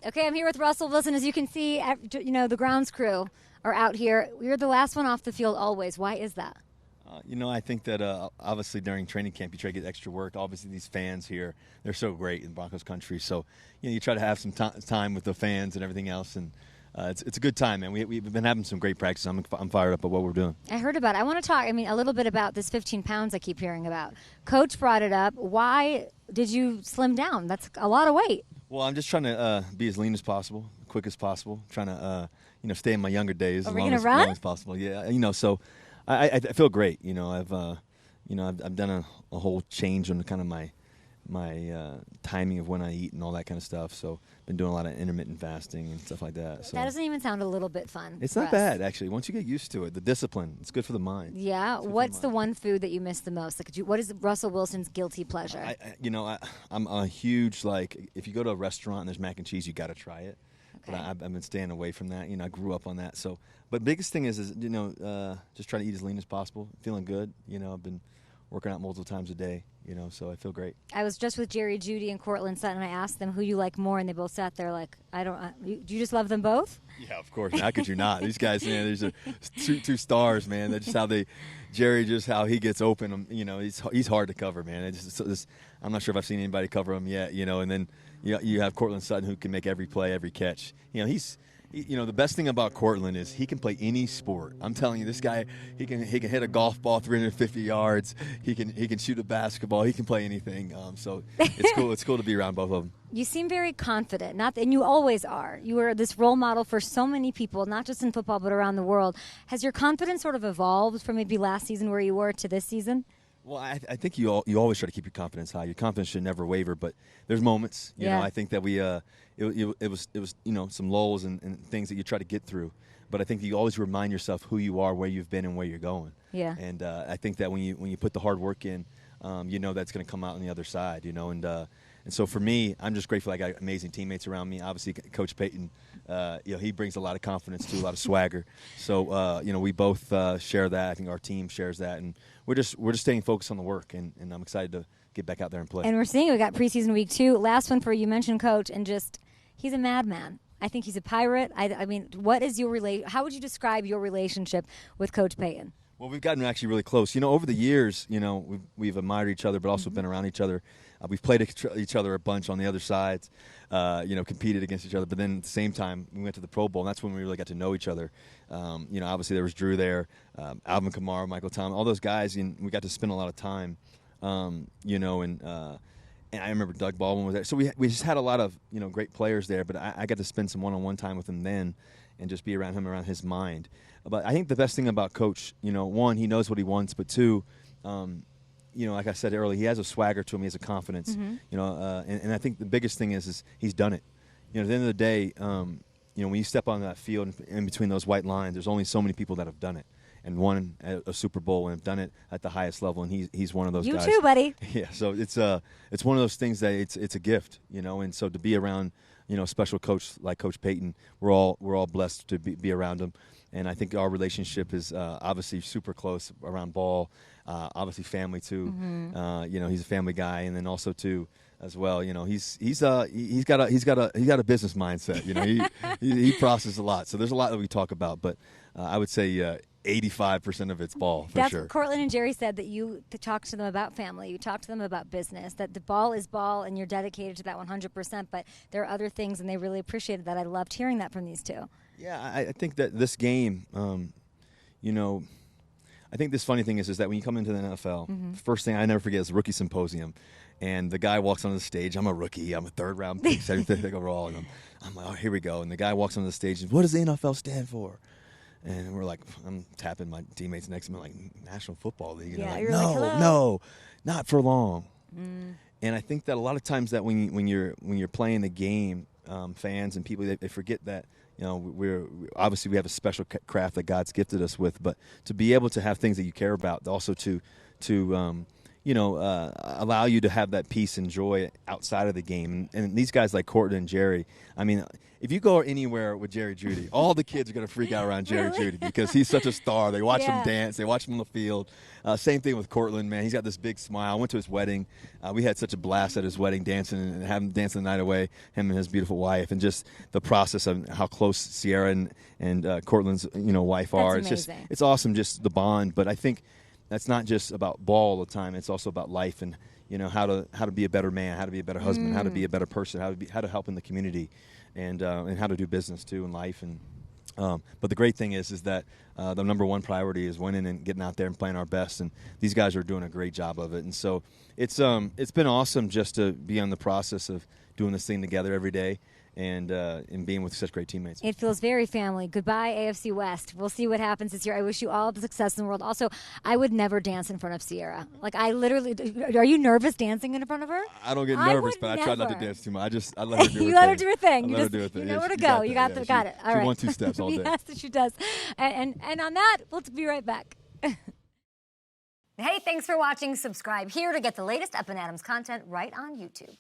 Okay, I'm here with Russell Wilson. As you can see, the grounds crew are out here. You're the last one off the field always. Why is that? I think that obviously during training camp you try to get extra work. Obviously these fans here, they're so great in Broncos country. So, you try to have some time with the fans and everything else. And it's a good time, man. We've been having some great practice. I'm fired up at what we're doing. I heard about it. I want to talk, a little bit about this 15 pounds I keep hearing about. Coach brought it up. Why did you slim down? That's a lot of weight. Well, I'm just trying to be as lean as possible, quick as possible. Trying to, stay in my younger days as long as possible. Yeah, so I feel great. I've done a whole change on kind of my timing of when I eat and all that kind of stuff. So been doing a lot of intermittent fasting and stuff like that. So that doesn't even sound a little bit fun. It's not bad, actually. Once you get used to it, the discipline, it's good for the mind. Yeah. What's the one food that you miss the most? What is Russell Wilson's guilty pleasure? I'm a huge, if you go to a restaurant and there's mac and cheese, you got to try it. Okay. But I've been staying away from that. I grew up on that. So, but biggest thing is just trying to eat as lean as possible. Feeling good. I've been working out multiple times a day. So I feel great. I was just with Jerry, Judy, and Cortland Sutton, and I asked them who you like more, and they both sat there like, do you just love them both? Yeah, of course. How could you not? These guys, man, these are two stars, man. That's just how he gets open. He's hard to cover, man. I'm not sure if I've seen anybody cover him yet. And then you have Cortland Sutton who can make every play, every catch. The best thing about Cortland is he can play any sport. I'm telling you, this guy, he can hit a golf ball 350 yards. He can shoot a basketball. He can play anything. So it's cool. It's cool to be around both of them. You seem very confident, and you always are. You are this role model for so many people, not just in football but around the world. Has your confidence sort of evolved from maybe last season where you were to this season? Well, I think you always try to keep your confidence high. Your confidence should never waver, but there's moments. I think that it was some lulls and things that you try to get through. But I think you always remind yourself who you are, where you've been, and where you're going. Yeah. And I think that when you put the hard work in, that's going to come out on the other side. And so for me, I'm just grateful I got amazing teammates around me. Obviously, Coach Payton, he brings a lot of confidence too, a lot of swagger. So we both share that. I think our team shares that, and we're just staying focused on the work. And I'm excited to get back out there and play. And we're seeing we got preseason week 2. Last one for you mentioned Coach, and he's a madman. I think he's a pirate. What is how would you describe your relationship with Coach Payton? Well, we've gotten actually really close. Over the years, we've admired each other, but also been around each other. We've played each other a bunch on the other sides, competed against each other. But then at the same time, we went to the Pro Bowl, and that's when we really got to know each other. Obviously there was Drew there, Alvin Kamara, Michael Thomas, all those guys, and we got to spend a lot of time, and I remember Doug Baldwin was there. So we just had a lot of, great players there, but I got to spend some one-on-one time with him then and just be around him, around his mind. But I think the best thing about Coach, one, he knows what he wants, but two, like I said earlier, he has a swagger to him. He has a confidence, and I think the biggest thing is he's done it. At the end of the day, when you step on that field in between those white lines, there's only so many people that have done it and won a Super Bowl and have done it at the highest level, and he's one of those guys. You too, buddy. Yeah, so it's one of those things that it's a gift, and so to be around, a special coach like Coach Payton, we're all blessed to be around him. And I think our relationship is obviously super close around ball. Obviously, family too. He's a family guy, and then also too, as well. He's got a business mindset. He processes a lot. So there's a lot that we talk about, but I would say 85% of it's ball for sure. Cortland and Jerry said that you talk to them about family, you talk to them about business, that the ball is ball, and you're dedicated to that 100%. But there are other things, and they really appreciated that. I loved hearing that from these two. Yeah, I think that this game, I think this funny thing is that when you come into the NFL, the first thing I never forget is the rookie symposium. And the guy walks on the stage. I'm a rookie. I'm a third-round pick, 75th overall. And I'm like, oh, here we go. And the guy walks on the stage and, what does the NFL stand for? And we're like, I'm tapping my teammates next to me, like, National Football League. And yeah, they're like, no, not for long. And I think that a lot of times that when you're playing the game, fans and people, they forget that, we're obviously we have a special craft that God's gifted us with, but to be able to have things that you care about, also to allow you to have that peace and joy outside of the game. And these guys like Courtland and Jerry, I mean, if you go anywhere with Jerry Jeudy, all the kids are going to freak out around Jerry Jeudy because he's such a star. They watch him dance. They watch him on the field. Same thing with Courtland, man. He's got this big smile. I went to his wedding. We had such a blast at his wedding, dancing and having dancing the night away, him and his beautiful wife, and just the process of how close Sierra and Courtland's wife are. It's awesome, just the bond. But I think that's not just about ball all the time. It's also about life and how to be a better man, how to be a better husband, how to be a better person, how to help in the community, and how to do business too in life. And but the great thing is that the number one priority is winning and getting out there and playing our best. And these guys are doing a great job of it. And so it's been awesome just to be on the process of doing this thing together every day. And being with such great teammates. It feels very family. Goodbye, AFC West. We'll see what happens this year. I wish you all the success in the world. Also, I would never dance in front of Sierra. Like, I literally – are you nervous dancing in front of her? I don't get nervous, but I try not to dance too much. I let her do her thing. You let her do her thing. You let her do her thing. You know where to go. You got it. All right. She 1-2 steps all day. Yes, she does. And on that, we'll be right back. Hey, thanks for watching. Subscribe here to get the latest Up and Adams content right on YouTube.